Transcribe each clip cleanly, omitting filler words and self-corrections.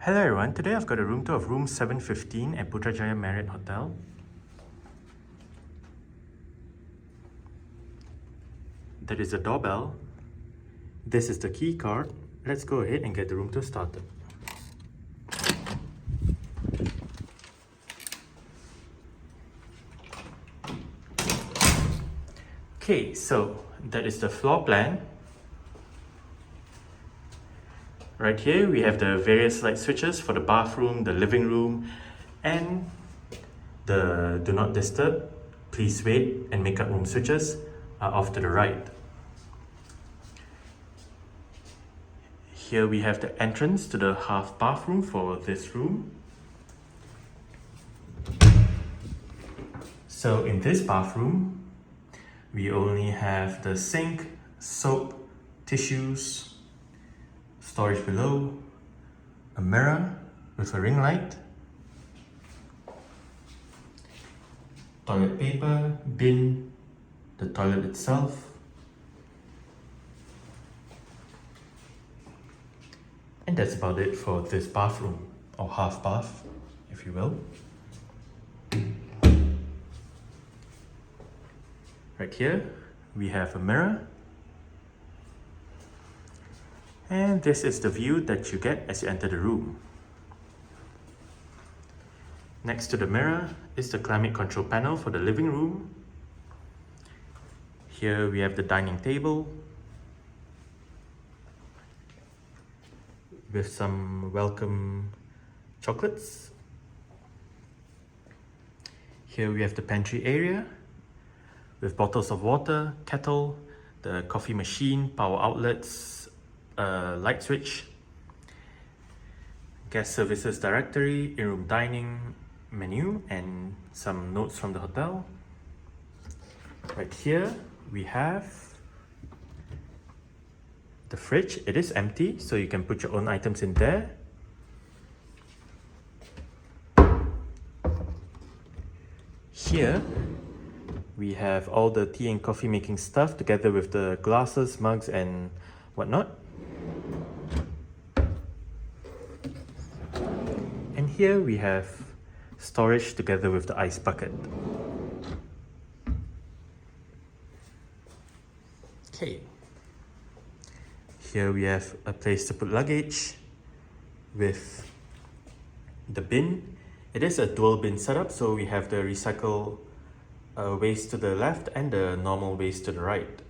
Hello everyone, today I've got a room tour of room 715 at Putrajaya Marriott Hotel. That is the doorbell. This is the key card. Let's go ahead and get the room tour started. Okay, so that is the floor plan. Right here we have the various light switches for the bathroom, the living room, and the do not disturb, please wait, and makeup room switches are off to the right. Here we have the entrance to the half bathroom for this room. So in this bathroom, we only have the sink, soap, tissues, storage below, a mirror with a ring light, toilet paper, bin, the toilet itself, and that's about it for this bathroom, or half bath, if you will. Right here, we have a mirror. And this is the view that you get as you enter the room. Next to the mirror is the climate control panel for the living room. Here we have the dining table with some welcome chocolates. Here we have the pantry area with bottles of water, kettle, the coffee machine, power outlets, light switch, guest services directory, in-room dining menu, and some notes from the hotel. Right here we have the fridge. It is empty, so you can put your own items in there. Here we have all the tea and coffee making stuff together with the glasses, mugs, and whatnot. And here we have storage together with the ice bucket. Okay. Here we have a place to put luggage with the bin. It is a dual bin setup, so we have the recycle waste to the left and the normal waste to the right.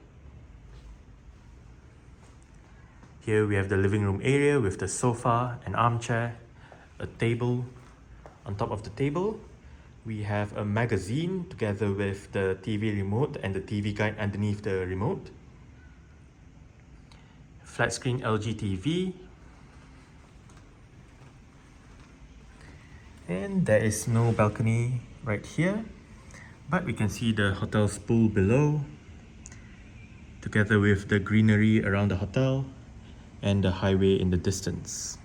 Here we have the living room area with the sofa, an armchair, a table. On top of the table, we have a magazine together with the TV remote and the TV guide underneath the remote. Flat screen LG TV. And there is no balcony right here, but we can see the hotel's pool below, together with the greenery around the hotel and the highway in the distance.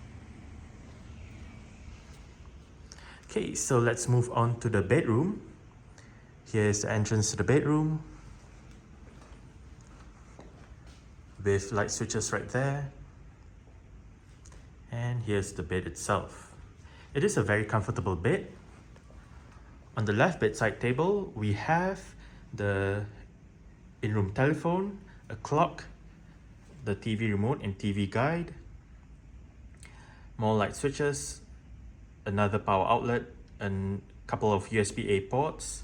Okay, so let's move on to the bedroom. Here is the entrance to the bedroom with light switches right there. And here's the bed itself. It is a very comfortable bed. On the left bedside table, we have the in-room telephone, a clock, the TV remote and TV guide, more light switches, another power outlet, and a couple of USB-A ports,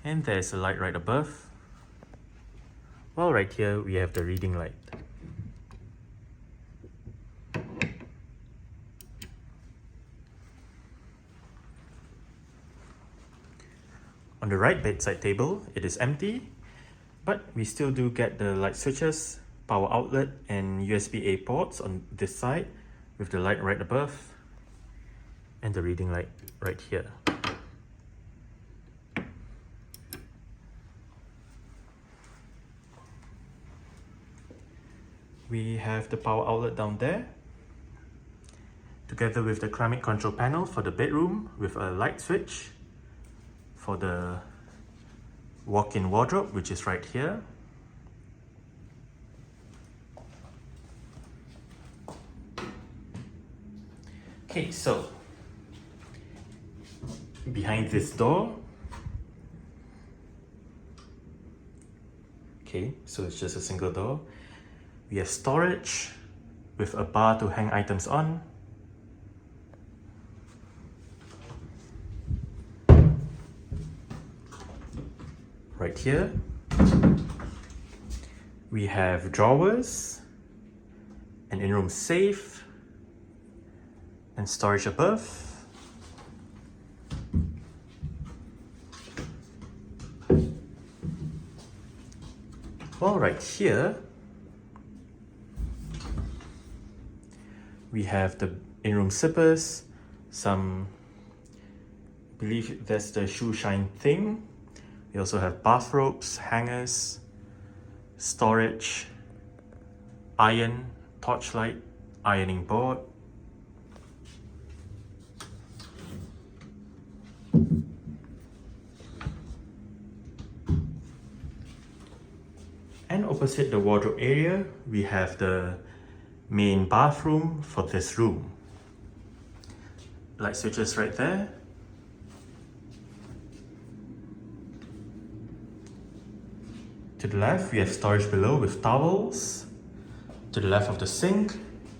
and there's a light right above. Well, right here we have the reading light. On the right bedside table, it is empty, but we still do get the light switches, power outlet, and USB-A ports on this side with the light right above and the reading light right here. We have the power outlet down there, together with the climate control panel for the bedroom with a light switch for the walk-in wardrobe, which is right here. Okay, so behind this door, okay, so it's just a single door. We have storage with a bar to hang items on. Right here, we have drawers, an in-room safe, and storage above. Well, right here, we have the in-room zippers, I believe that's the shoe shine thing. We also have bathrobes, hangers, storage, iron, torchlight, ironing board. And opposite the wardrobe area, we have the main bathroom for this room. Light switches right there. To the left, we have storage below with towels. To the left of the sink,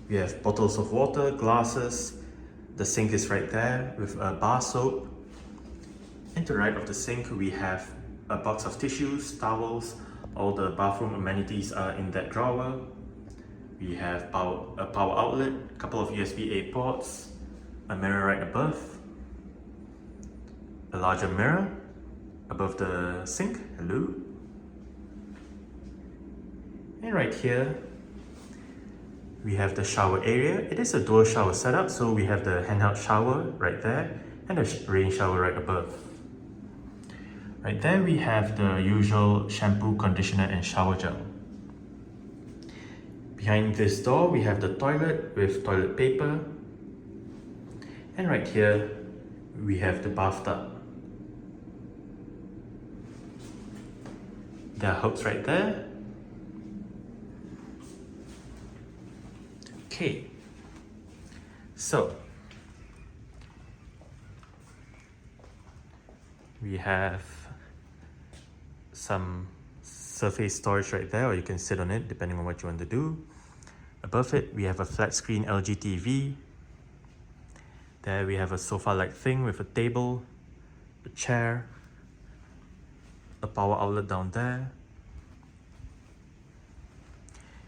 we have bottles of water, glasses. The sink is right there with a bar soap. And to the right of the sink, we have a box of tissues, towels. All the bathroom amenities are in that drawer. We have a power outlet, a couple of USB-A ports, a mirror right above, a larger mirror above the sink. Hello. And right here, we have the shower area. It is a dual shower setup, so we have the handheld shower right there and the rain shower right above. Right there, we have the usual shampoo, conditioner, and shower gel. Behind this door, we have the toilet with toilet paper. And right here, we have the bathtub. There are hooks right there. Okay, so we have some surface storage right there, or you can sit on it depending on what you want to do. Above it, we have a flat screen LG TV. There we have a sofa-like thing with a table, a chair, a power outlet down there.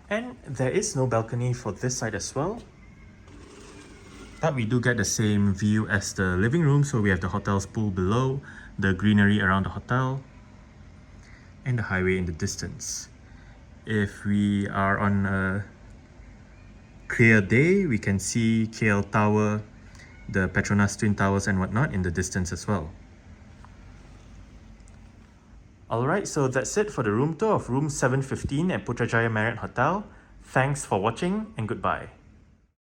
And there is no balcony for this side as well. But we do get the same view as the living room, so we have the hotel's pool below, the greenery around the hotel, and the highway in the distance. If we are on a clear day, we can see KL Tower, the Petronas Twin Towers and whatnot in the distance as well. Alright, so that's it for the room tour of room 715 at Putrajaya Marriott Hotel. Thanks for watching and goodbye.